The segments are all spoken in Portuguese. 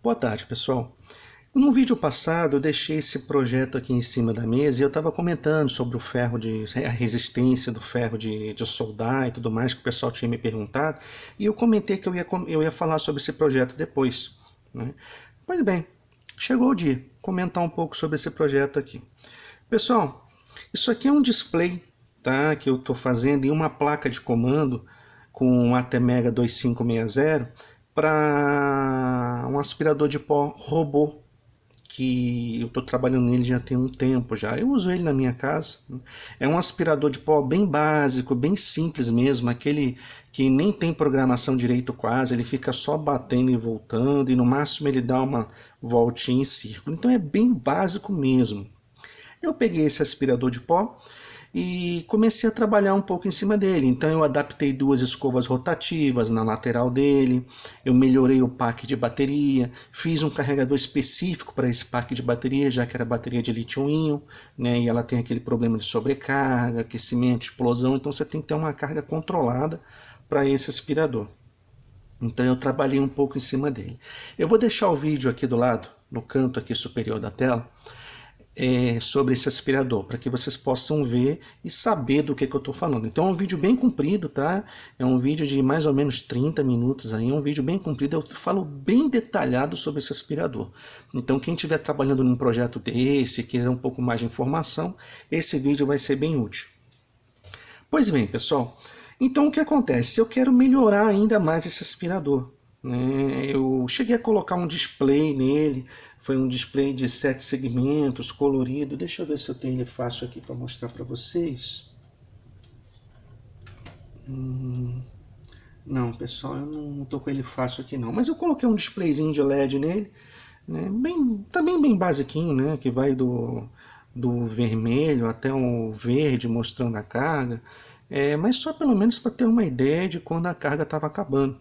Boa tarde, pessoal. No vídeo passado eu deixei esse projeto aqui em cima da mesa e eu estava comentando sobre o ferro a resistência do ferro de soldar e tudo mais que o pessoal tinha me perguntado, e eu comentei que eu ia falar sobre esse projeto depois, né? Pois bem, chegou o dia, comentar um pouco sobre esse projeto aqui. Pessoal, isso aqui é um display, tá, que eu estou fazendo em uma placa de comando com um Atmega 2560 para um aspirador de pó robô que eu estou trabalhando nele já tem um tempo já. Eu uso ele na minha casa. É um aspirador de pó bem básico, bem simples mesmo, aquele que nem tem programação direito quase, ele fica só batendo e voltando e no máximo ele dá uma voltinha em círculo. Então é bem básico mesmo. Eu peguei esse aspirador de pó e comecei a trabalhar um pouco em cima dele. Então eu adaptei duas escovas rotativas na lateral dele, eu melhorei o pack de bateria, fiz um carregador específico para esse pack de bateria, já que era bateria de lítio-íon, né, e ela tem aquele problema de sobrecarga, aquecimento, explosão, então você tem que ter uma carga controlada para esse aspirador. Então eu trabalhei um pouco em cima dele. Eu vou deixar o vídeo aqui do lado, no canto aqui superior da tela, sobre esse aspirador, para que vocês possam ver e saber do que eu estou falando. Então é um vídeo bem comprido, tá? É um vídeo de mais ou menos 30 minutos aí, é um vídeo bem comprido, eu falo bem detalhado sobre esse aspirador. Então quem estiver trabalhando num projeto desse, quiser um pouco mais de informação, esse vídeo vai ser bem útil. Pois bem, pessoal, então o que acontece? Eu quero melhorar ainda mais esse aspirador, né? Eu cheguei a colocar um display nele, foi um display de 7 segmentos, colorido. Deixa eu ver se eu tenho ele fácil aqui para mostrar para vocês. Não, pessoal, eu não estou com ele fácil aqui não, mas eu coloquei um displayzinho de LED nele, né? Também bem basiquinho, né? Que vai do vermelho até o verde mostrando a carga, mas só pelo menos para ter uma ideia de quando a carga estava acabando.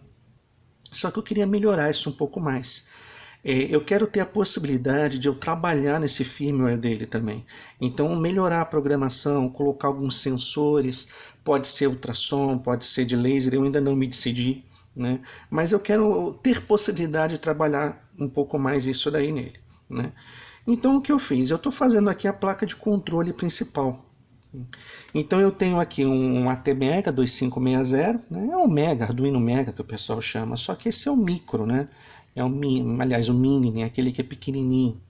Só que eu queria melhorar isso um pouco mais. Eu quero ter a possibilidade de eu trabalhar nesse firmware dele também. Então melhorar a programação, colocar alguns sensores, pode ser ultrassom, pode ser de laser, eu ainda não me decidi, né? Mas eu quero ter possibilidade de trabalhar um pouco mais isso daí nele, né? Então o que eu fiz? Eu estou fazendo aqui a placa de controle principal. Então eu tenho aqui um Atmega 2560, né? É um Mega, Arduino Mega que o pessoal chama, só que esse é o micro, né? É o mini, né? Aquele que é pequenininho.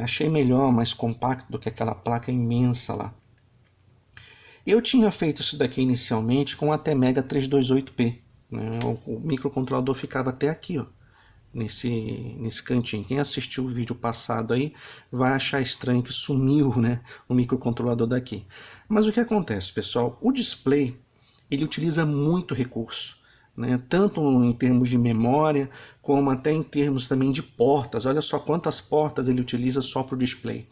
Achei melhor, mais compacto do que aquela placa imensa lá. Eu tinha feito isso daqui inicialmente com o Atmega 328P, né? O microcontrolador ficava até aqui, ó, nesse cantinho. Quem assistiu o vídeo passado aí vai achar estranho que sumiu, né, o microcontrolador daqui. Mas o que acontece, pessoal? O display ele utiliza muito recurso, né? Tanto em termos de memória, como até em termos também de portas. Olha só quantas portas ele utiliza só para o display,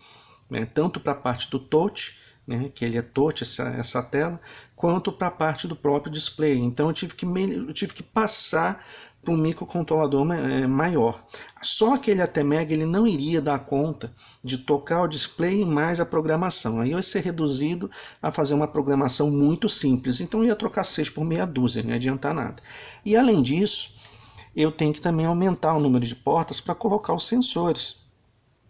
né? Tanto para a parte do touch, né, que ele é touch, essa tela, quanto para a parte do próprio display. Então eu tive que passar para um microcontrolador maior. Só aquele Atmega ele não iria dar conta de tocar o display mais a programação. Aí ia ser reduzido a fazer uma programação muito simples. Então eu ia trocar 6 por meia dúzia, não ia adiantar nada. E além disso, eu tenho que também aumentar o número de portas para colocar os sensores.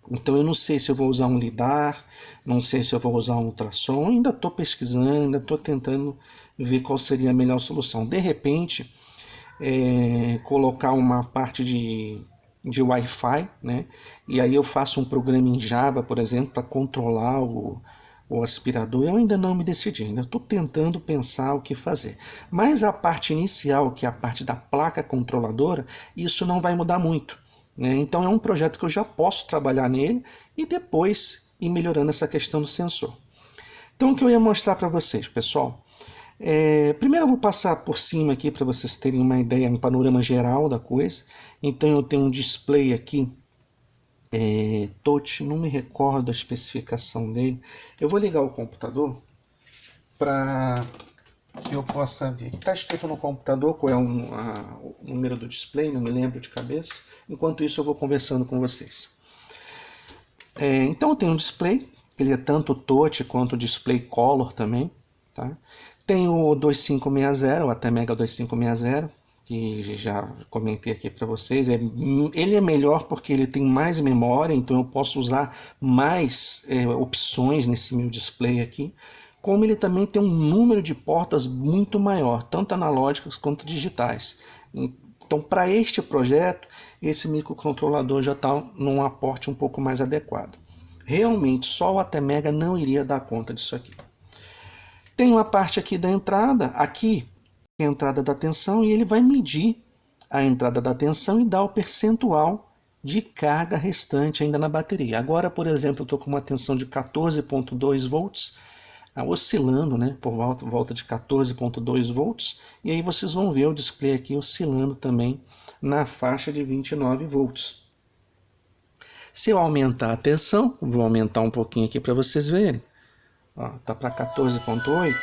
Então eu não sei se eu vou usar um lidar, não sei se eu vou usar um ultrassom, ainda estou pesquisando, ainda estou tentando ver qual seria a melhor solução. De repente, colocar uma parte de Wi-Fi, né? E aí eu faço um programa em Java, por exemplo, para controlar o aspirador. Eu ainda não me decidi, ainda estou tentando pensar o que fazer. Mas a parte inicial, que é a parte da placa controladora, isso não vai mudar muito, né? Então é um projeto que eu já posso trabalhar nele e depois ir melhorando essa questão do sensor. Então o que eu ia mostrar para vocês, pessoal, primeiro eu vou passar por cima aqui para vocês terem uma ideia, um panorama geral da coisa. Então eu tenho um display aqui, touch, não me recordo a especificação dele. Eu vou ligar o computador para que eu possa ver. Está escrito no computador qual é o número do display, não me lembro de cabeça. Enquanto isso eu vou conversando com vocês. Então eu tenho um display, ele é tanto touch quanto display color também, tá? Tem o 2560, o Atmega 2560, que já comentei aqui para vocês. Ele é melhor porque ele tem mais memória, então eu posso usar mais opções nesse meu display aqui. Como ele também tem um número de portas muito maior, tanto analógicas quanto digitais. Então, para este projeto, esse microcontrolador já está num aporte um pouco mais adequado. Realmente, só o ATmega não iria dar conta disso aqui. Tem uma parte aqui da entrada, aqui é a entrada da tensão, e ele vai medir a entrada da tensão e dar o percentual de carga restante ainda na bateria. Agora, por exemplo, eu estou com uma tensão de 14,2 volts, oscilando, né, por volta de 14,2 volts, e aí vocês vão ver o display aqui oscilando também na faixa de 29 volts. Se eu aumentar a tensão, vou aumentar um pouquinho aqui para vocês verem, está para 14,8,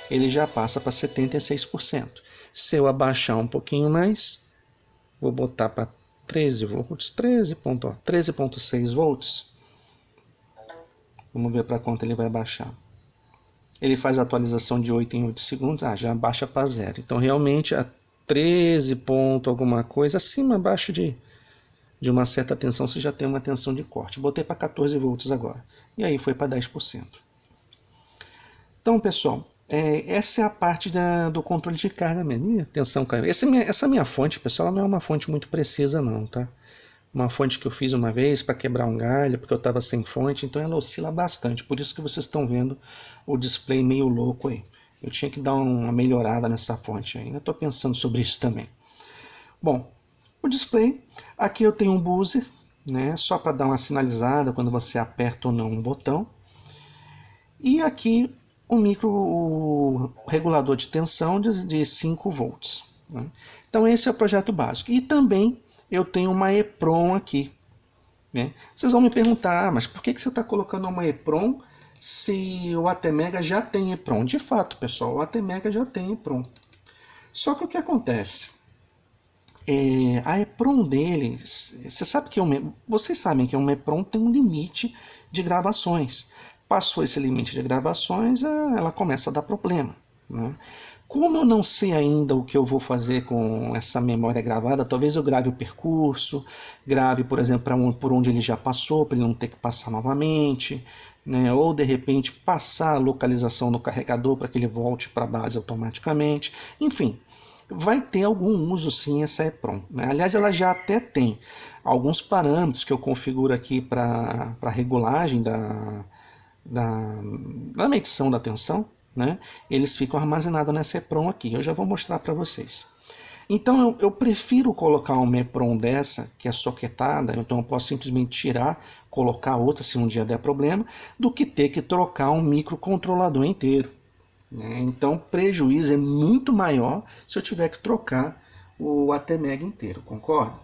ele já passa para 76%. Se eu abaixar um pouquinho mais, vou botar para 13 volts, 13,6 volts, vamos ver para quanto ele vai baixar. Ele faz a atualização de 8 em 8 segundos, já baixa para 0. Então, realmente, a 13 ponto alguma coisa, acima, abaixo de uma certa tensão, você já tem uma tensão de corte. Botei para 14 volts agora. E aí foi para 10%. Então, pessoal, essa é a parte do controle de carga mesmo. Tensão caiu. Essa minha fonte, pessoal, não é uma fonte muito precisa não, tá? Uma fonte que eu fiz uma vez para quebrar um galho, porque eu estava sem fonte, então ela oscila bastante. Por isso que vocês estão vendo o display meio louco aí. Eu tinha que dar uma melhorada nessa fonte aí. Ainda estou pensando sobre isso também. Bom, o display, aqui eu tenho um buzzer, né, só para dar uma sinalizada quando você aperta ou não um botão. E aqui o regulador de tensão de 5 volts. Né? Então esse é o projeto básico. E também eu tenho uma EPROM aqui. Né? Vocês vão me perguntar, mas por que você está colocando uma EPROM se o ATmega já tem EPROM? De fato, pessoal, o ATmega já tem EPROM. Só que o que acontece? A EPROM dele, vocês sabem que uma EPROM tem um limite de gravações. Passou esse limite de gravações, ela começa a dar problema. Né? Como eu não sei ainda o que eu vou fazer com essa memória gravada, talvez eu grave o percurso, grave, por exemplo, por onde ele já passou, para ele não ter que passar novamente, né? Ou de repente passar a localização do carregador para que ele volte para a base automaticamente. Enfim, vai ter algum uso sim essa EPROM. Né? Aliás, ela já até tem alguns parâmetros que eu configuro aqui para regulagem da medição da tensão. Né? Eles ficam armazenados nessa EPROM aqui. Eu já vou mostrar para vocês. Então eu prefiro colocar uma EPROM dessa, que é soquetada, então eu posso simplesmente tirar, colocar outra se um dia der problema, do que ter que trocar um microcontrolador inteiro. Né? Então o prejuízo é muito maior se eu tiver que trocar o ATmega inteiro, concorda?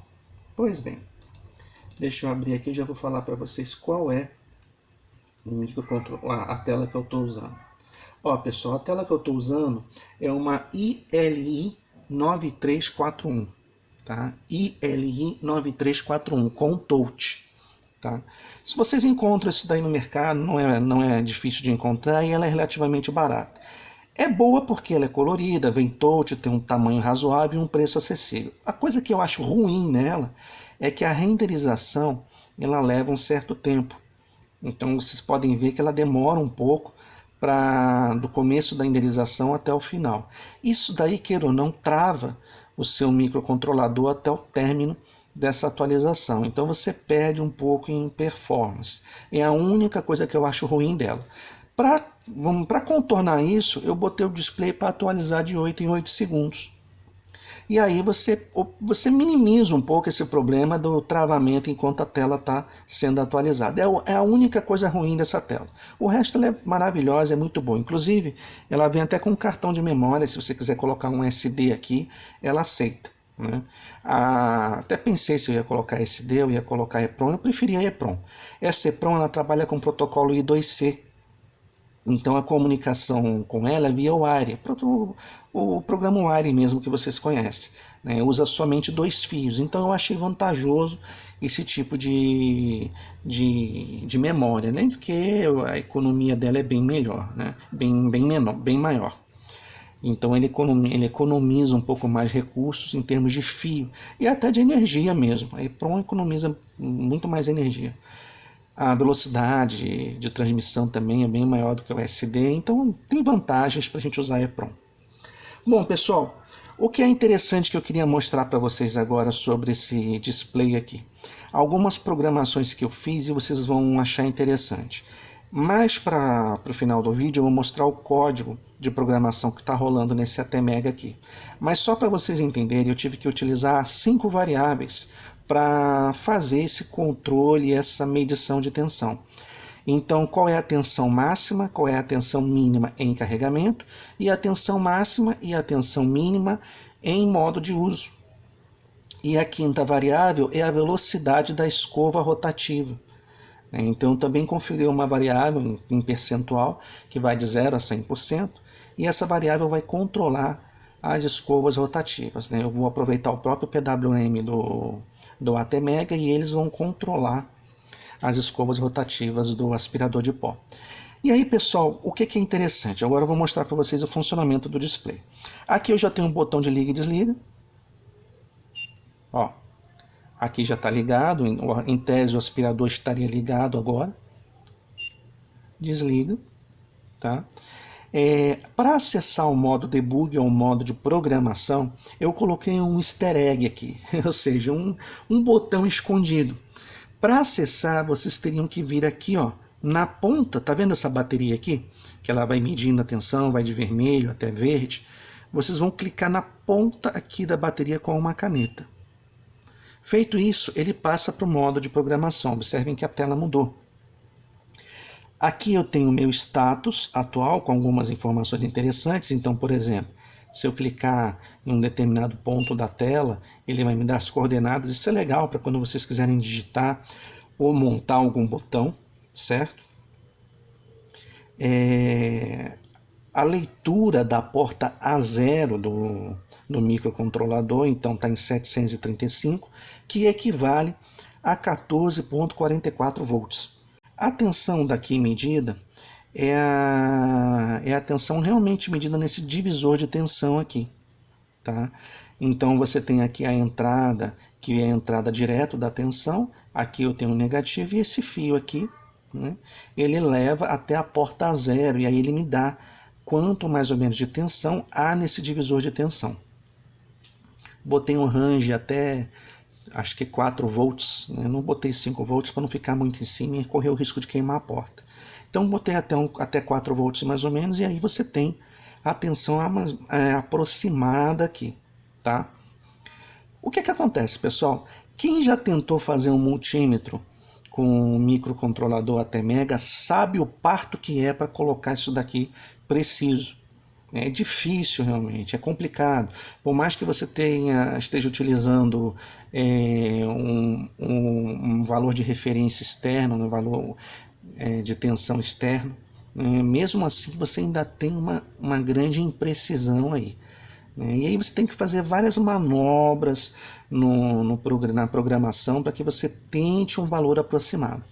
Pois bem, deixa eu abrir aqui e já vou falar para vocês qual é o microcontrolador, a tela que eu estou usando. Ó, pessoal, a tela que eu estou usando é uma ILI 9341, tá? ILI 9341 com touch, tá? Se vocês encontram isso daí no mercado, não é difícil de encontrar e ela é relativamente barata. É boa porque ela é colorida, vem touch, tem um tamanho razoável e um preço acessível. A coisa que eu acho ruim nela é que a renderização ela leva um certo tempo. Então vocês podem ver que ela demora um pouco do começo da renderização até o final. Isso daí, queira ou não, trava o seu microcontrolador até o término dessa atualização. Então você perde um pouco em performance. É a única coisa que eu acho ruim dela. Para contornar isso, eu botei o display para atualizar de 8 em 8 segundos. E aí você minimiza um pouco esse problema do travamento enquanto a tela está sendo atualizada. É a única coisa ruim dessa tela. O resto ela é maravilhosa, é muito boa. Inclusive, ela vem até com um cartão de memória, se você quiser colocar um SD aqui, ela aceita. Né? Até pensei se eu ia colocar SD, eu ia colocar EPROM, eu preferia EPROM. Essa EPROM ela trabalha com o protocolo I2C. Então a comunicação com ela é via Wire, o programa Wire mesmo que vocês conhecem. Né? Usa somente 2 fios, então eu achei vantajoso esse tipo de memória, né? Porque a economia dela é bem melhor, né? bem maior. Então ele economiza um pouco mais recursos em termos de fio e até de energia mesmo. A EPROM economiza muito mais energia. A velocidade de transmissão também é bem maior do que o SD, então tem vantagens para a gente usar a EPROM. Bom, pessoal, o que é interessante que eu queria mostrar para vocês agora sobre esse display aqui. Algumas programações que eu fiz e vocês vão achar interessante. Mais para o final do vídeo eu vou mostrar o código de programação que está rolando nesse ATmega aqui. Mas só para vocês entenderem, eu tive que utilizar 5 variáveis para fazer esse controle e essa medição de tensão. Então, qual é a tensão máxima, qual é a tensão mínima em carregamento e a tensão máxima e a tensão mínima em modo de uso. E a quinta variável é a velocidade da escova rotativa. Então, também conferi uma variável em percentual que vai de 0 a 100%, e essa variável vai controlar as escovas rotativas. Eu vou aproveitar o próprio PWM do ATmega e eles vão controlar as escovas rotativas do aspirador de pó. E aí, pessoal, o que é interessante? Agora eu vou mostrar para vocês o funcionamento do display. Aqui eu já tenho um botão de liga e desliga. Ó, aqui já está ligado, em tese o aspirador estaria ligado agora. Desliga, tá? Para acessar o modo debug ou o modo de programação, eu coloquei um easter egg aqui, ou seja, um botão escondido. Para acessar, vocês teriam que vir aqui, ó, na ponta, tá vendo essa bateria aqui? Que ela vai medindo a tensão, vai de vermelho até verde. Vocês vão clicar na ponta aqui da bateria com uma caneta. Feito isso, ele passa para o modo de programação. Observem que a tela mudou. Aqui eu tenho o meu status atual com algumas informações interessantes. Então, por exemplo, se eu clicar em um determinado ponto da tela, ele vai me dar as coordenadas. Isso é legal para quando vocês quiserem digitar ou montar algum botão, certo? A leitura da porta A0 do microcontrolador, então está em 735, que equivale a 14,44 volts. A tensão daqui medida é a tensão realmente medida nesse divisor de tensão aqui, tá? Então você tem aqui a entrada, que é a entrada direto da tensão, aqui eu tenho o negativo e esse fio aqui, né, ele leva até a porta A0 e aí ele me dá quanto mais ou menos de tensão há nesse divisor de tensão. Botei um range até, acho que 4 volts, né? Não botei 5 volts para não ficar muito em cima e correr o risco de queimar a porta. Então botei até 4 volts mais ou menos e aí você tem a tensão aproximada aqui, tá? O que acontece, pessoal? Quem já tentou fazer um multímetro com um microcontrolador ATmega sabe o parto que é para colocar isso daqui preciso. É difícil realmente, é complicado. Por mais que você esteja utilizando um valor de referência externo, um valor de tensão externo, mesmo assim você ainda tem uma grande imprecisão aí. E aí você tem que fazer várias manobras na programação para que você tente um valor aproximado.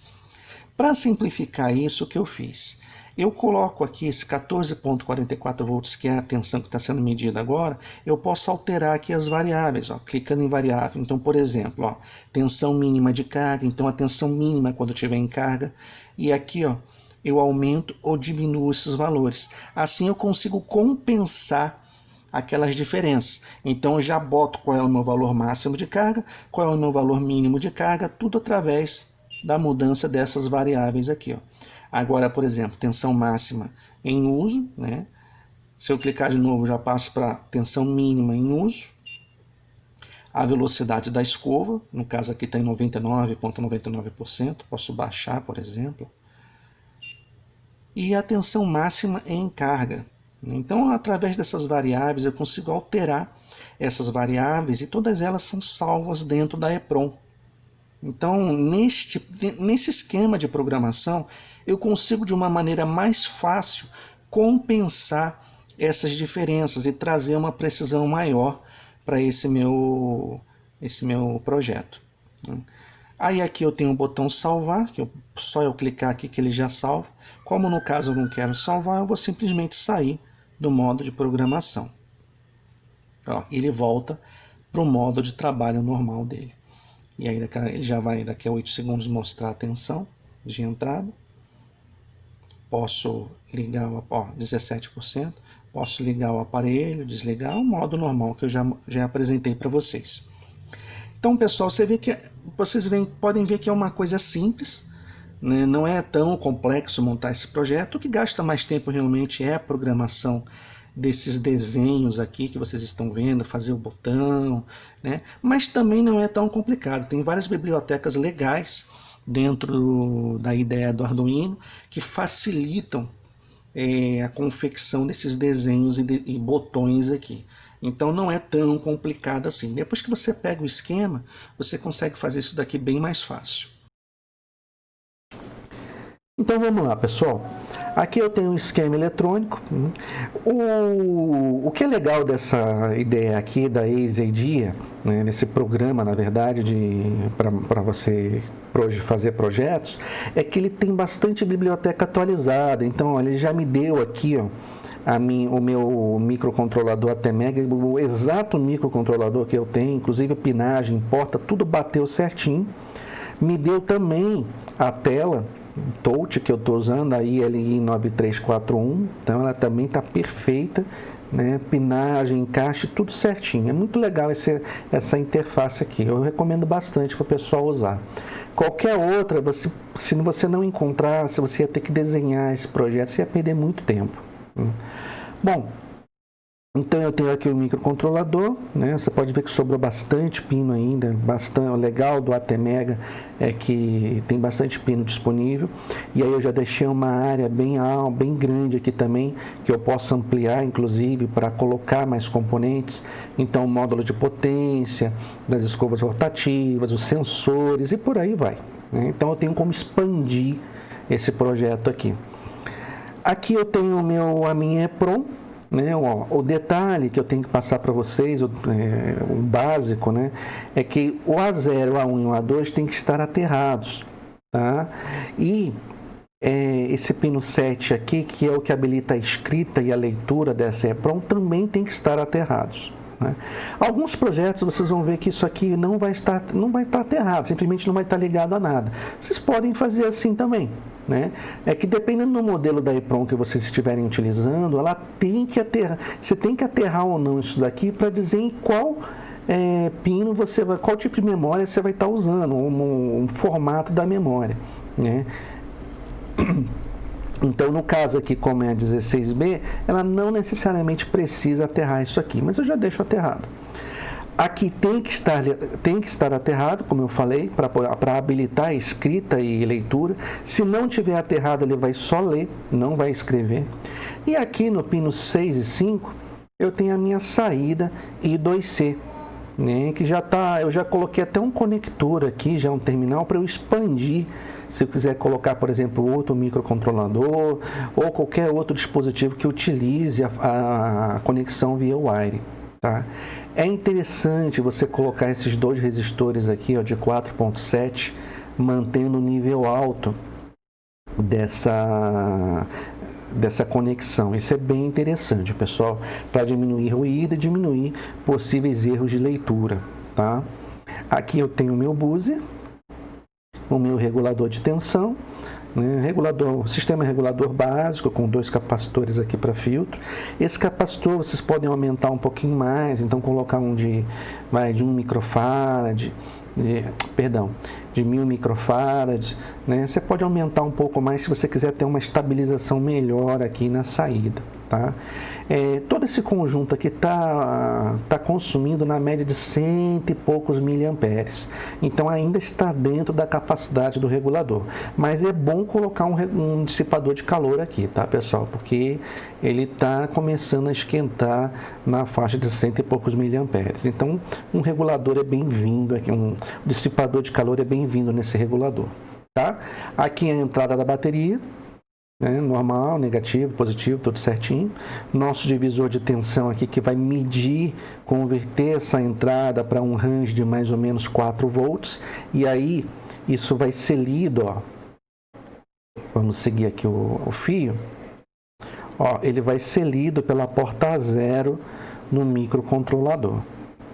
Para simplificar isso, o que eu fiz? Eu coloco aqui esse 14,44 volts, que é a tensão que está sendo medida agora, eu posso alterar aqui as variáveis, ó, clicando em variável. Então, por exemplo, ó, tensão mínima de carga, então a tensão mínima quando estiver em carga, e aqui ó, eu aumento ou diminuo esses valores. Assim eu consigo compensar aquelas diferenças. Então eu já boto qual é o meu valor máximo de carga, qual é o meu valor mínimo de carga, tudo através da mudança dessas variáveis aqui, ó. Agora, por exemplo, tensão máxima em uso, né? Se eu clicar de novo, já passo para tensão mínima em uso. A velocidade da escova, no caso aqui está em 99,99%, posso baixar, por exemplo. E a tensão máxima em carga. Então, através dessas variáveis, eu consigo alterar essas variáveis e todas elas são salvas dentro da EPROM. Então, nesse esquema de programação, eu consigo de uma maneira mais fácil compensar essas diferenças e trazer uma precisão maior para esse meu projeto. Aí aqui eu tenho o botão salvar, que só eu clicar aqui que ele já salva. Como no caso eu não quero salvar, eu vou simplesmente sair do modo de programação. Ó, ele volta para o modo de trabalho normal dele. E aí ele já vai daqui a 8 segundos mostrar a tensão de entrada. Posso ligar, ó, 17%. Posso ligar o aparelho, desligar, o modo normal que eu já apresentei para vocês. Então, pessoal, vocês podem ver que é uma coisa simples, né? Não é tão complexo montar esse projeto. O que gasta mais tempo realmente é a programação desses desenhos aqui que vocês estão vendo, fazer o botão, né? Mas também não é tão complicado. Tem várias bibliotecas legais dentro da ideia do Arduino que facilitam a confecção desses desenhos e botões aqui. Então não é tão complicado assim. Depois que você pega o esquema, você consegue fazer isso daqui bem mais fácil. Então vamos lá, pessoal. Aqui eu tenho um esquema eletrônico. O que é legal dessa ideia aqui da EasyIdea, né, nesse programa, na verdade, para você fazer projetos, é que ele tem bastante biblioteca atualizada. Então, olha, ele já me deu aqui, ó, o meu microcontrolador ATmega, o exato microcontrolador que eu tenho, inclusive a pinagem, porta, tudo bateu certinho. Me deu também a tela touch que eu estou usando, a ILI 9341, então ela também está perfeita, né? Pinagem, encaixe, tudo certinho. É muito legal essa interface aqui, eu recomendo bastante para o pessoal usar. Qualquer outra, se você não encontrar, se você ia ter que desenhar esse projeto, você ia perder muito tempo. Bom, então eu tenho aqui o microcontrolador, né? Você pode ver que sobrou bastante pino ainda, bastante. O legal do ATmega é que tem bastante pino disponível. E aí eu já deixei uma área bem grande aqui também, que eu posso ampliar, inclusive, para colocar mais componentes. Então, o módulo de potência, das escovas rotativas, os sensores e por aí vai, né? Então, eu tenho como expandir esse projeto aqui. Aqui eu tenho a minha EEPROM, né? O detalhe que eu tenho que passar para vocês, o básico, né? É que o A0, o A1 e o A2 tem que estar aterrados, tá? E esse pino 7 aqui, que é o que habilita a escrita e a leitura dessa EEPROM, também tem que estar aterrados, né? Alguns projetos vocês vão ver que isso aqui não vai estar aterrado, simplesmente não vai estar ligado a nada. Vocês podem fazer assim também, né? É que dependendo do modelo da EEPROM que vocês estiverem utilizando, ela tem que aterrar. Você tem que aterrar ou não isso daqui para dizer em qual pino qual tipo de memória você vai estar usando, um formato da memória, né? Então, no caso aqui, como é a 16B, ela não necessariamente precisa aterrar isso aqui, mas eu já deixo aterrado. Aqui tem que estar aterrado, como eu falei, para habilitar a escrita e leitura. Se não tiver aterrado, ele vai só ler, não vai escrever. E aqui no pino 6 e 5, eu tenho a minha saída I2C, né, que eu já coloquei até um conector aqui, já um terminal, para eu expandir. Se eu quiser colocar, por exemplo, outro microcontrolador ou qualquer outro dispositivo que utilize a conexão via wire, tá? É interessante você colocar esses dois resistores aqui, ó, de 4.7, mantendo o nível alto dessa conexão. Isso é bem interessante, pessoal, para diminuir ruído e diminuir possíveis erros de leitura, tá? Aqui eu tenho o meu buzzer, o meu regulador de tensão, né? Sistema regulador básico com 2 capacitores aqui para filtro. Esse capacitor vocês podem aumentar um pouquinho mais, então colocar um de 1 microfarad, de 1000 microfarads, né? Você pode aumentar um pouco mais se você quiser ter uma estabilização melhor aqui na saída, tá? Todo esse conjunto aqui tá consumindo na média de 100 e poucos miliamperes, então ainda está dentro da capacidade do regulador, mas é bom colocar um dissipador de calor aqui, tá, pessoal? Porque ele está começando a esquentar na faixa de 100 e poucos miliamperes, então um regulador é bem-vindo aqui, um dissipador de calor é bem-vindo nesse regulador, tá? Aqui é a entrada da bateria, né? Normal, negativo, positivo, tudo certinho. Nosso divisor de tensão aqui que vai converter essa entrada para um range de mais ou menos 4 volts. E aí, isso vai ser lido, ó. Vamos seguir aqui o fio. Ó, ele vai ser lido pela porta 0 no microcontrolador,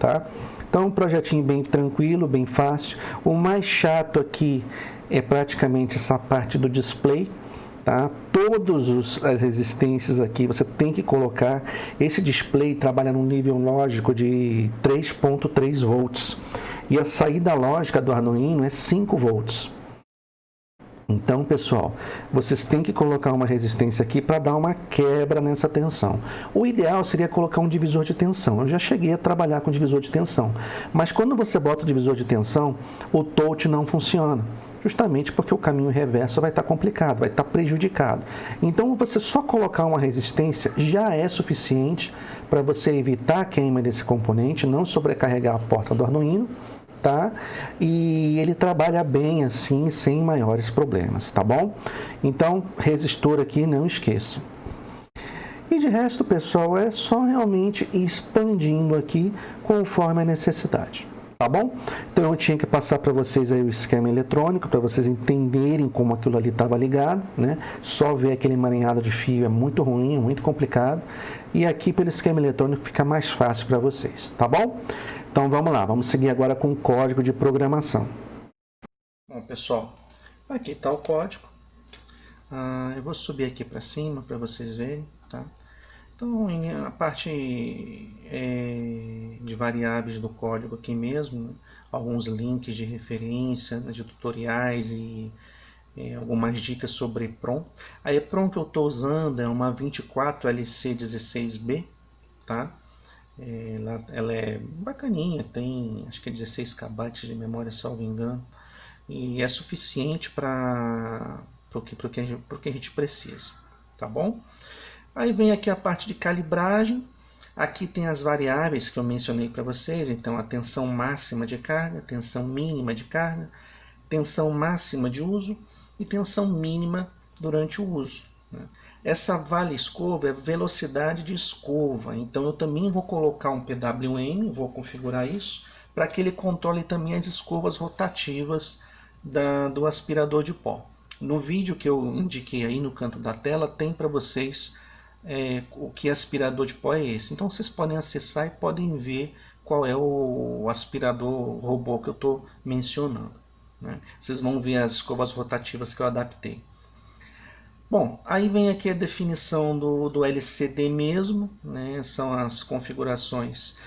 tá? Então, um projetinho bem tranquilo, bem fácil. O mais chato aqui é praticamente essa parte do display, tá? Todas as resistências aqui você tem que colocar. Esse display trabalha num nível lógico de 3.3 volts e a saída lógica do Arduino é 5 volts. Então, pessoal, vocês têm que colocar uma resistência aqui para dar uma quebra nessa tensão. O ideal seria colocar um divisor de tensão. Eu já cheguei a trabalhar com divisor de tensão, mas quando você bota o divisor de tensão, o touch não funciona. Justamente porque o caminho reverso vai estar complicado, vai estar prejudicado. Então, você só colocar uma resistência já é suficiente para você evitar a queima desse componente, não sobrecarregar a porta do Arduino, tá? E ele trabalha bem assim, sem maiores problemas, tá bom? Então, resistor aqui, não esqueça. E de resto, pessoal, é só realmente ir expandindo aqui conforme a necessidade. Tá bom? Então eu tinha que passar para vocês aí o esquema eletrônico, para vocês entenderem como aquilo ali estava ligado, né? Só ver aquele emaranhado de fio é muito ruim, muito complicado. E aqui pelo esquema eletrônico fica mais fácil para vocês, tá bom? Então vamos lá, vamos seguir agora com o código de programação. Bom, pessoal, aqui está o código. Eu vou subir aqui para cima para vocês verem, tá? Então, a parte de variáveis do código aqui mesmo, né? Alguns links de referência, né, de tutoriais e algumas dicas sobre EPROM. A EPROM que eu estou usando é uma 24LC16B, tá? Ela é bacaninha, tem acho que 16 KB de memória, salvo engano, e é suficiente para o que a gente precisa, tá bom? Aí vem aqui a parte de calibragem. Aqui tem as variáveis que eu mencionei para vocês. Então, a tensão máxima de carga, tensão mínima de carga, tensão máxima de uso e tensão mínima durante o uso, né? Essa vale escova é velocidade de escova. Então, eu também vou colocar um PWM, vou configurar isso, para que ele controle também as escovas rotativas do aspirador de pó. No vídeo que eu indiquei aí no canto da tela, tem para vocês o que aspirador de pó é esse. Então vocês podem acessar e podem ver qual é o aspirador robô que eu estou mencionando, né? Vocês vão ver as escovas rotativas que eu adaptei. Bom, aí vem aqui a definição do LCD mesmo, né? São as configurações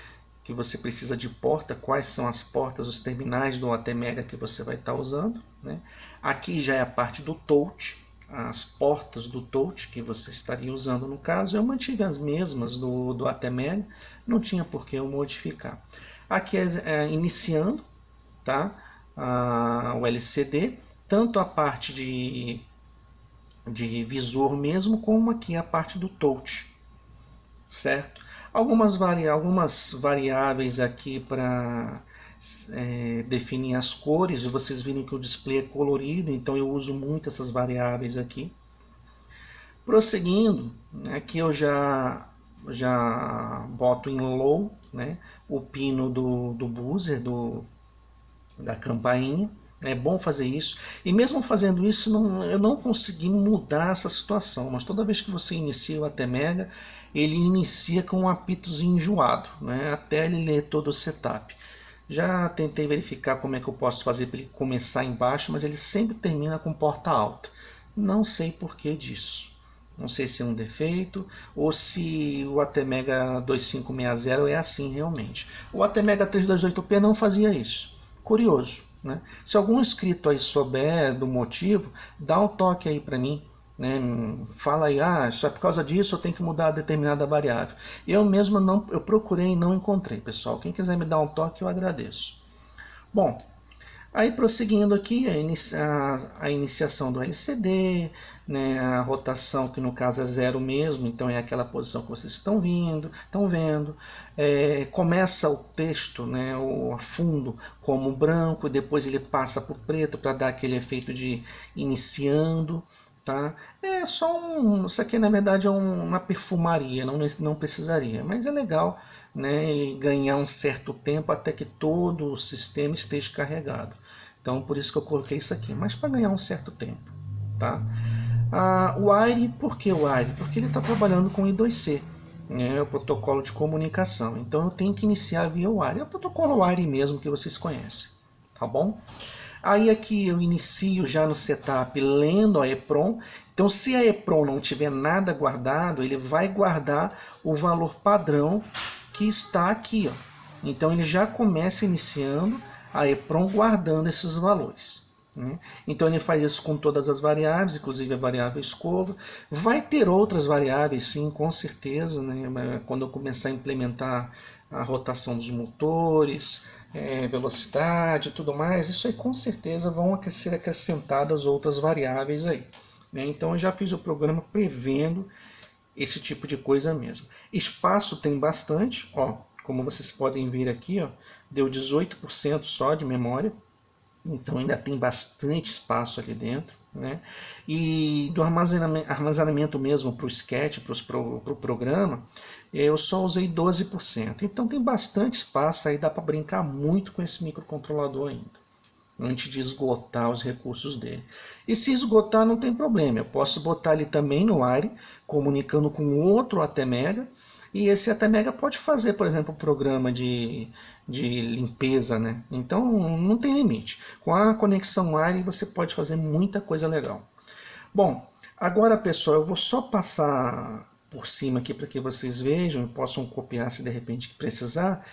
que você precisa de porta, quais são as portas, os terminais do ATmega que você vai estar usando, né? Aqui já é a parte do touch. As portas do touch que você estaria usando no caso, eu mantive as mesmas do ATmega, não tinha por que eu modificar. Aqui iniciando, tá? O LCD, tanto a parte de visor mesmo, como aqui a parte do touch, certo? Algumas variáveis aqui para definir as cores. Vocês viram que o display é colorido, então eu uso muito essas variáveis aqui. Prosseguindo, aqui eu já boto em low, né, o pino do buzzer, da campainha. É bom fazer isso. E mesmo fazendo isso, eu não consegui mudar essa situação. Mas toda vez que você inicia o ATmega, ele inicia com um apitozinho enjoado, né, até ele ler todo o setup. Já tentei verificar como é que eu posso fazer para ele começar embaixo, mas ele sempre termina com porta alta. Não sei por que disso. Não sei se é um defeito ou se o ATmega 2560 é assim realmente. O ATmega 328P não fazia isso. Curioso, né? Se algum inscrito aí souber do motivo, dá um toque aí para mim, né? Fala aí, isso é por causa disso, eu tenho que mudar determinada variável. Eu mesmo eu procurei e não encontrei, pessoal. Quem quiser me dar um toque, eu agradeço. Bom, aí prosseguindo aqui, a iniciação do LCD, né, a rotação que no caso é 0 mesmo, então é aquela posição que vocês estão vendo. Começa o texto, né, a fundo como branco, e depois ele passa para o preto para dar aquele efeito de iniciando. Tá? Isso aqui na verdade é uma perfumaria, não precisaria, mas é legal, né, e ganhar um certo tempo até que todo o sistema esteja carregado. Então por isso que eu coloquei isso aqui, mas para ganhar um certo tempo, tá? O AIRE, por que o AIRE? Porque ele está trabalhando com I2C, né, o protocolo de comunicação. Então eu tenho que iniciar via o AIRE. É o protocolo AIRE mesmo que vocês conhecem, tá bom? Aí aqui eu inicio já no setup lendo a EPROM. Então se a EPROM não tiver nada guardado, ele vai guardar o valor padrão que está aqui, ó. Então ele já começa iniciando a EPROM guardando esses valores. Então ele faz isso com todas as variáveis, inclusive a variável escova. Vai ter outras variáveis, sim, com certeza, né? Quando eu começar a implementar a rotação dos motores, velocidade e tudo mais, isso aí com certeza vão ser acrescentadas outras variáveis aí, né? Então eu já fiz o programa prevendo esse tipo de coisa mesmo. Espaço tem bastante, ó, como vocês podem ver aqui, ó, deu 18% só de memória. Então ainda tem bastante espaço ali dentro, né? E do armazenamento mesmo para o sketch, para o programa, eu só usei 12%. Então tem bastante espaço aí, dá para brincar muito com esse microcontrolador ainda, antes de esgotar os recursos dele. E se esgotar não tem problema, eu posso botar ele também no AIRE, comunicando com outro ATmega, e esse ATmega pode fazer, por exemplo, um programa de limpeza, né? Então não tem limite. Com a conexão AIRE você pode fazer muita coisa legal. Bom, agora pessoal, eu vou só passar por cima aqui para que vocês vejam e possam copiar se de repente precisar.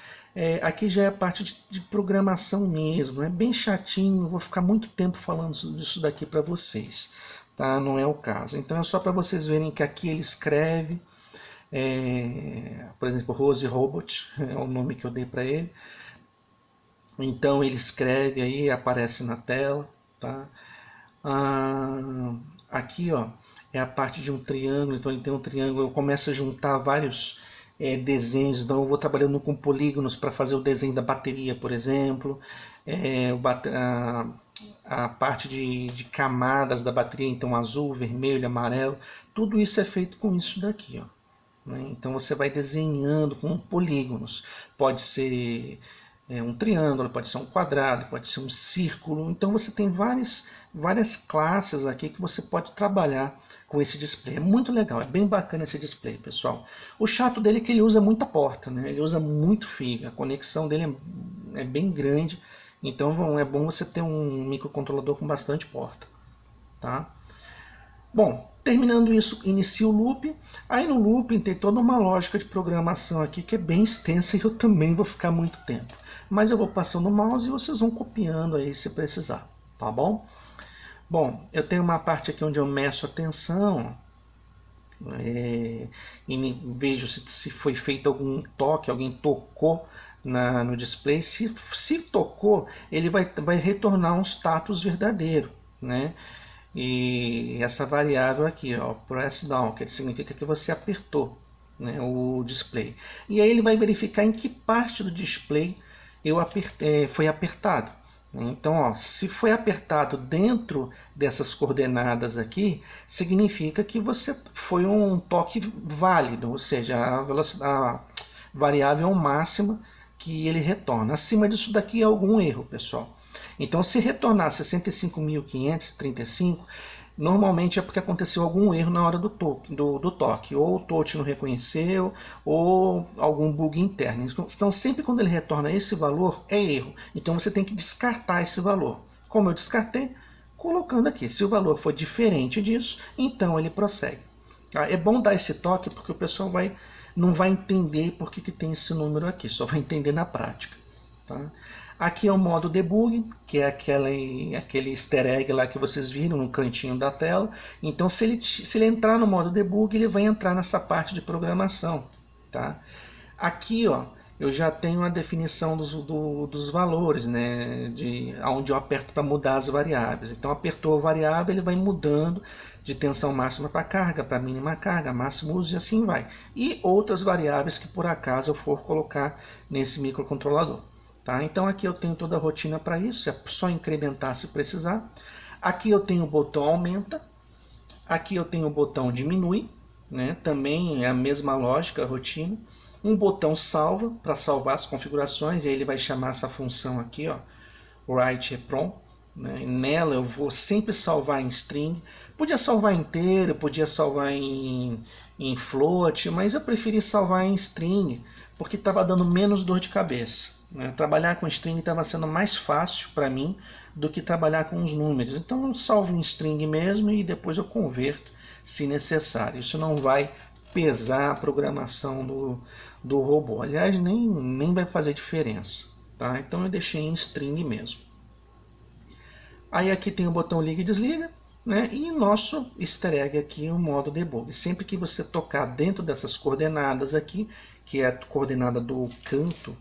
Aqui já é a parte de programação mesmo, é bem chatinho, vou ficar muito tempo falando disso daqui para vocês, tá? Não é o caso. Então é só para vocês verem que aqui ele escreve, por exemplo, Rose Robot é o nome que eu dei para ele. Então ele escreve aí, aparece na tela, tá? Aqui, ó, é a parte de um triângulo. Então ele tem um triângulo, eu começo a juntar vários desenhos. Então eu vou trabalhando com polígonos para fazer o desenho da bateria, por exemplo, a parte de camadas da bateria, então azul, vermelho, amarelo, tudo isso é feito com isso daqui, ó. Então você vai desenhando com polígonos, pode ser um triângulo, pode ser um quadrado, pode ser um círculo. Então você tem várias classes aqui que você pode trabalhar com esse display. É muito legal, é bem bacana esse display, pessoal. O chato dele é que ele usa muita porta, né? Ele usa muito fio, a conexão dele é bem grande, então é bom você ter um microcontrolador com bastante porta, tá? Bom, terminando isso, inicia o loop. Aí no looping tem toda uma lógica de programação aqui que é bem extensa e eu também vou ficar muito tempo. Mas eu vou passando o mouse e vocês vão copiando aí se precisar, tá bom? Bom, eu tenho uma parte aqui onde eu meço a tensão, e vejo se foi feito algum toque, alguém tocou no display. Se tocou, ele vai retornar um status verdadeiro, né? E essa variável aqui, ó, press down, que significa que você apertou, né, o display. E aí ele vai verificar em que parte do display foi apertado. Então, ó, se foi apertado dentro dessas coordenadas aqui, significa que foi um toque válido, ou seja, a variável máxima que ele retorna. Acima disso daqui é algum erro, pessoal. Então, se retornar 65.535, normalmente é porque aconteceu algum erro na hora do toque. Ou o touch não reconheceu, ou algum bug interno. Então, sempre quando ele retorna esse valor, é erro. Então, você tem que descartar esse valor. Como eu descartei? Colocando aqui. Se o valor for diferente disso, então ele prossegue. É bom dar esse toque, porque o pessoal não vai entender por que tem esse número aqui. Só vai entender na prática, tá? Aqui é o modo debug, que é aquele easter egg lá que vocês viram no cantinho da tela. Então, se ele entrar no modo debug, ele vai entrar nessa parte de programação, tá? Aqui, ó, eu já tenho a definição dos valores, né, onde eu aperto para mudar as variáveis. Então, apertou a variável, ele vai mudando de tensão máxima para carga, para mínima carga, máximo uso e assim vai. E outras variáveis que por acaso eu for colocar nesse microcontrolador. Tá? Então aqui eu tenho toda a rotina para isso, é só incrementar se precisar. Aqui eu tenho o botão aumenta, aqui eu tenho o botão diminui, né? Também é a mesma lógica, a rotina. Um botão salva, para salvar as configurações, e aí ele vai chamar essa função aqui, ó, write EPROM, né? Nela eu vou sempre salvar em string. Podia salvar inteiro, podia salvar em float, mas eu preferi salvar em string, porque estava dando menos dor de cabeça, né? Trabalhar com string estava sendo mais fácil para mim do que trabalhar com os números. Então eu salvo em string mesmo e depois eu converto se necessário. Isso não vai pesar a programação do robô. Aliás, nem vai fazer diferença. Tá? Então eu deixei em string mesmo. Aí aqui tem o botão liga e desliga, né? E nosso easter egg aqui, o modo debug. Sempre que você tocar dentro dessas coordenadas aqui, que é a coordenada do canto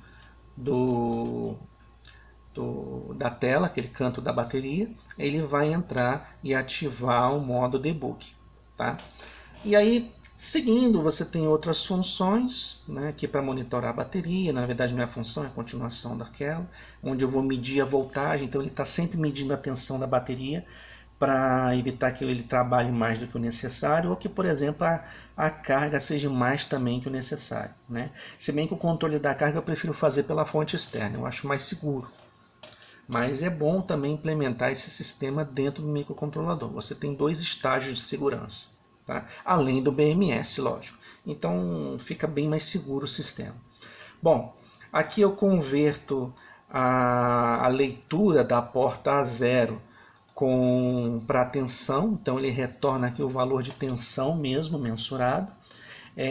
da tela, aquele canto da bateria, ele vai entrar e ativar o modo debug. Tá? E aí, seguindo, você tem outras funções, né, aqui para monitorar a bateria. Na verdade não é a função, é a continuação daquela, onde eu vou medir a voltagem. Então ele está sempre medindo a tensão da bateria para evitar que ele trabalhe mais do que o necessário, ou que, por exemplo, a carga seja mais também que o necessário, né? Se bem que o controle da carga eu prefiro fazer pela fonte externa, eu acho mais seguro. Mas é bom também implementar esse sistema dentro do microcontrolador. Você tem 2 estágios de segurança, tá? Além do BMS, lógico. Então fica bem mais seguro o sistema. Bom, aqui eu converto a leitura da porta A0 para tensão. Então ele retorna aqui o valor de tensão mesmo, mensurado.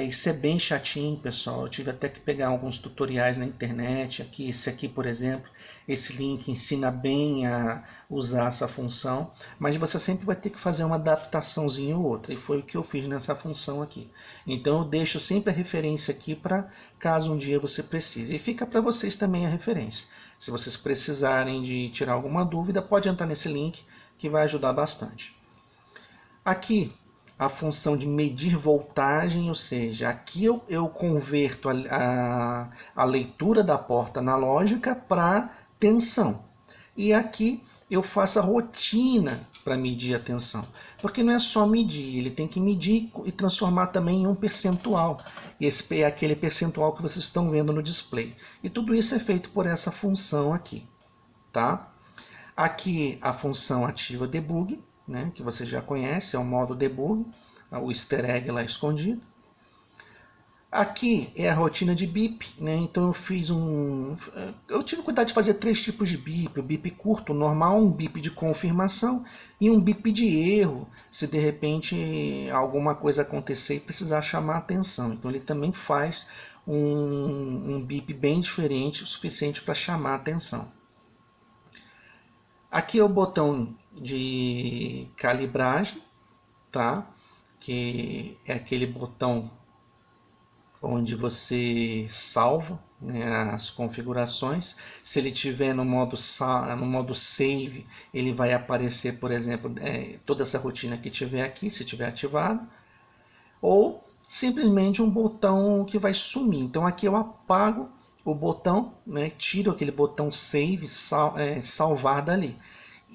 Isso é bem chatinho, pessoal. Eu tive até que pegar alguns tutoriais na internet. Esse aqui, por exemplo, esse link ensina bem a usar essa função, mas você sempre vai ter que fazer uma adaptaçãozinha ou outra, e foi o que eu fiz nessa função aqui. Então eu deixo sempre a referência aqui para caso um dia você precise. E fica para vocês também a referência. Se vocês precisarem de tirar alguma dúvida, pode entrar nesse link que vai ajudar bastante. Aqui a função de medir voltagem, ou seja, aqui eu converto a leitura da porta analógica para tensão. E aqui eu faço a rotina para medir a tensão. Porque não é só medir, ele tem que medir e transformar também em um percentual. Esse é aquele percentual que vocês estão vendo no display. E tudo isso é feito por essa função aqui. Tá? Aqui a função ativa debug, né, que você já conhece, é o modo debug, o easter egg lá escondido. Aqui é a rotina de bip, né? Então eu tive cuidado de fazer 3 tipos de bip: o bip curto, normal, um bip de confirmação e um bip de erro, se de repente alguma coisa acontecer e precisar chamar a atenção. Então ele também faz um bip bem diferente, o suficiente para chamar a atenção. Aqui é o botão de calibragem, tá? Que é aquele botão onde você salva, né, as configurações. Se ele estiver no modo save, ele vai aparecer, por exemplo, toda essa rotina que tiver aqui, se tiver ativado. Ou simplesmente um botão que vai sumir. Então aqui eu apago o botão, né, tiro aquele botão save, salvar dali.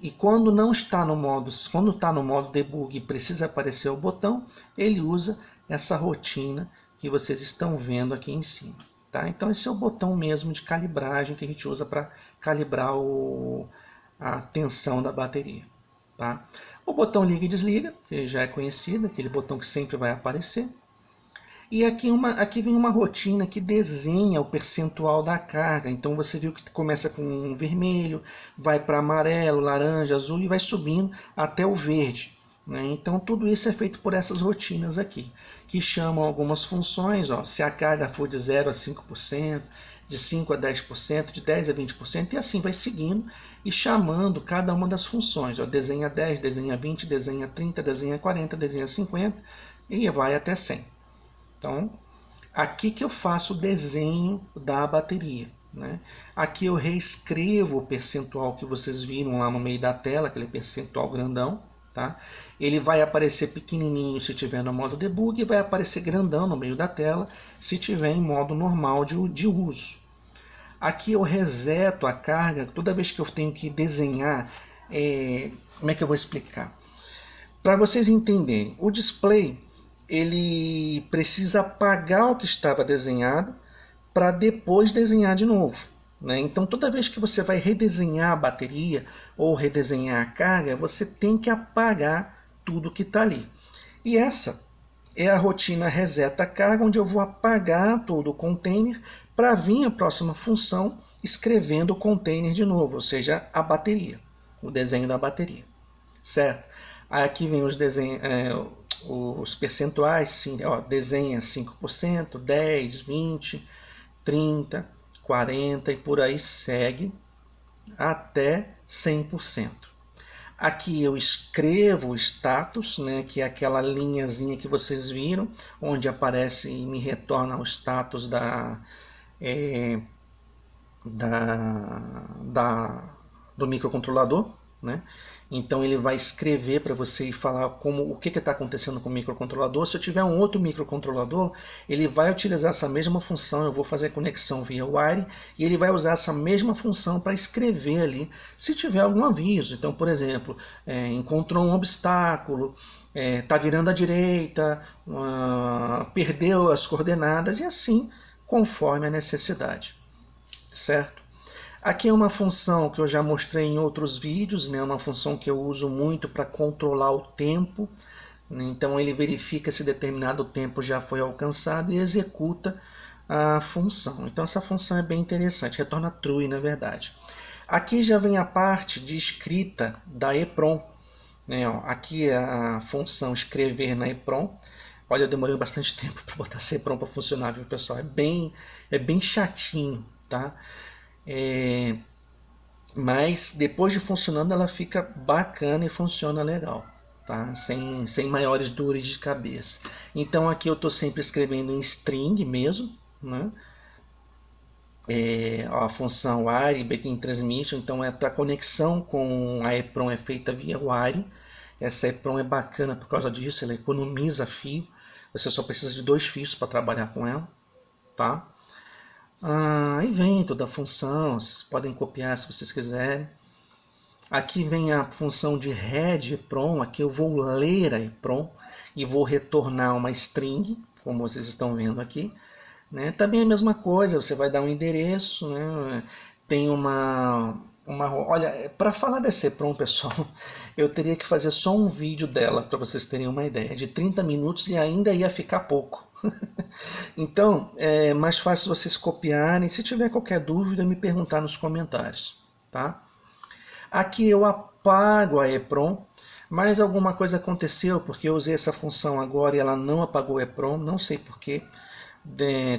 E quando não está no modo, quando está no modo debug e precisa aparecer o botão, ele usa essa rotina que vocês estão vendo aqui em cima. Tá? Então esse é o botão mesmo de calibragem que a gente usa para calibrar a tensão da bateria. Tá? O botão liga e desliga, que já é conhecido, aquele botão que sempre vai aparecer. E aqui vem uma rotina que desenha o percentual da carga. Então você viu que começa com vermelho, vai para amarelo, laranja, azul e vai subindo até o verde, né? Então tudo isso é feito por essas rotinas aqui, que chamam algumas funções. Ó, se a carga for de 0 a 5%, de 5 a 10%, de 10 a 20%, e assim vai seguindo e chamando cada uma das funções. Ó, desenha 10, desenha 20, desenha 30, desenha 40, desenha 50 e vai até 100. Então, aqui que eu faço o desenho da bateria, né? Aqui eu reescrevo o percentual que vocês viram lá no meio da tela, aquele percentual grandão. Tá? Ele vai aparecer pequenininho se tiver no modo debug e vai aparecer grandão no meio da tela se tiver em modo normal de uso. Aqui eu reseto a carga toda vez que eu tenho que desenhar. Como é que eu vou explicar? Para vocês entenderem, o display ele precisa apagar o que estava desenhado para depois desenhar de novo. né? Então, toda vez que você vai redesenhar a bateria ou redesenhar a carga, você tem que apagar tudo que está ali. E essa é a rotina reseta carga, onde eu vou apagar todo o container para vir a próxima função escrevendo o container de novo, ou seja, a bateria, o desenho da bateria, certo? Aqui vem os desenhos, os percentuais, sim, ó, desenha 5%, 10%, 20%, 30%, 40% e por aí segue até 100%. Aqui eu escrevo o status, né, que é aquela linhazinha que vocês viram, onde aparece e me retorna o status do microcontrolador, né? Então ele vai escrever para você e falar o que está acontecendo com o microcontrolador. Se eu tiver um outro microcontrolador, ele vai utilizar essa mesma função. Eu vou fazer a conexão via wire e ele vai usar essa mesma função para escrever ali, se tiver algum aviso. Então, por exemplo, encontrou um obstáculo, está virando à direita, perdeu as coordenadas e assim, conforme a necessidade, certo? Aqui é uma função que eu já mostrei em outros vídeos, né? Uma função que eu uso muito para controlar o tempo. Então ele verifica se determinado tempo já foi alcançado e executa a função. Então essa função é bem interessante, retorna true na verdade. Aqui já vem a parte de escrita da EEPROM, né? Aqui é a função escrever na EEPROM. Olha, eu demorei bastante tempo para botar essa EEPROM para funcionar, viu, pessoal? É bem chatinho, tá? Mas depois de funcionando ela fica bacana e funciona legal, tá? Sem maiores dores de cabeça. Então aqui eu estou sempre escrevendo em string mesmo, né? A função wire between transmission, então a conexão com a EEPROM é feita via wire. Essa EEPROM é bacana por causa disso, ela economiza fio. Você só precisa de 2 fios para trabalhar com ela, tá? Aí vem toda a função, vocês podem copiar se vocês quiserem. Aqui vem a função de read EEPROM, aqui eu vou ler a EEPROM e vou retornar uma string, como vocês estão vendo aqui, né? Também é a mesma coisa, você vai dar um endereço, né? Tem olha, para falar dessa EEPROM, pessoal, eu teria que fazer só um vídeo dela, para vocês terem uma ideia, de 30 minutos e ainda ia ficar pouco. Então, é mais fácil vocês copiarem. Se tiver qualquer dúvida, me perguntar nos comentários, tá? Aqui eu apago a EEPROM, mas alguma coisa aconteceu, porque eu usei essa função agora e ela não apagou a EEPROM, não sei porquê.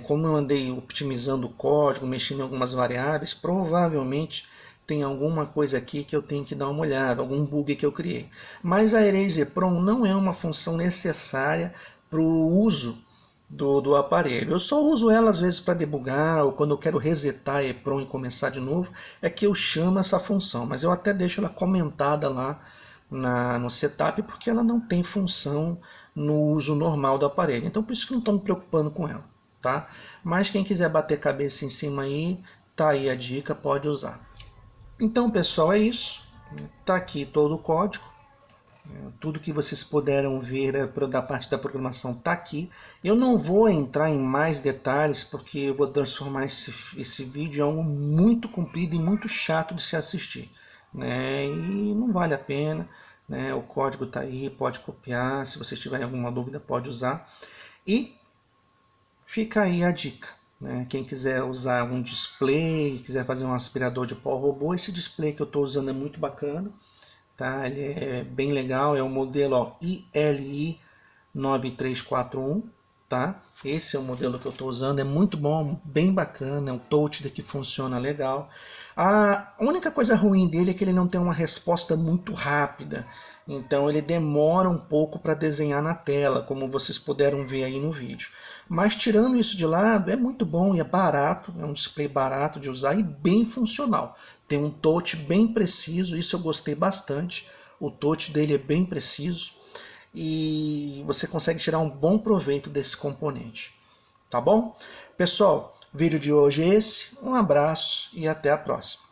Como eu andei optimizando o código, mexendo em algumas variáveis, provavelmente tem alguma coisa aqui que eu tenho que dar uma olhada, algum bug que eu criei. Mas a erase EEPROM não é uma função necessária para o uso do aparelho. Eu só uso ela às vezes para debugar, ou quando eu quero resetar a EEPROM e começar de novo, é que eu chamo essa função, mas eu até deixo ela comentada lá no setup, porque ela não tem função no uso normal do aparelho, então por isso que não estou me preocupando com ela, tá? Mas quem quiser bater cabeça em cima aí, tá aí a dica, pode usar. Então pessoal, é isso, tá aqui todo o código. Tudo que vocês puderam ver da parte da programação está aqui. Eu não vou entrar em mais detalhes, porque eu vou transformar esse vídeo em algo muito comprido e muito chato de se assistir, né? E não vale a pena, né? O código está aí, pode copiar. Se vocês tiverem alguma dúvida, pode usar. E fica aí a dica, né? Quem quiser usar um display, quiser fazer um aspirador de pó robô, esse display que eu estou usando é muito bacana. Tá? Ele é bem legal, é o modelo ILI 9341, tá? Esse é o modelo que eu estou usando, é muito bom, bem bacana, é um touch que funciona legal. A única coisa ruim dele é que ele não tem uma resposta muito rápida, então ele demora um pouco para desenhar na tela, como vocês puderam ver aí no vídeo. Mas tirando isso de lado, é muito bom e é barato, é um display barato de usar e bem funcional. Tem um touch bem preciso, isso eu gostei bastante. O touch dele é bem preciso e você consegue tirar um bom proveito desse componente. Tá bom? Pessoal, o vídeo de hoje é esse. Um abraço e até a próxima.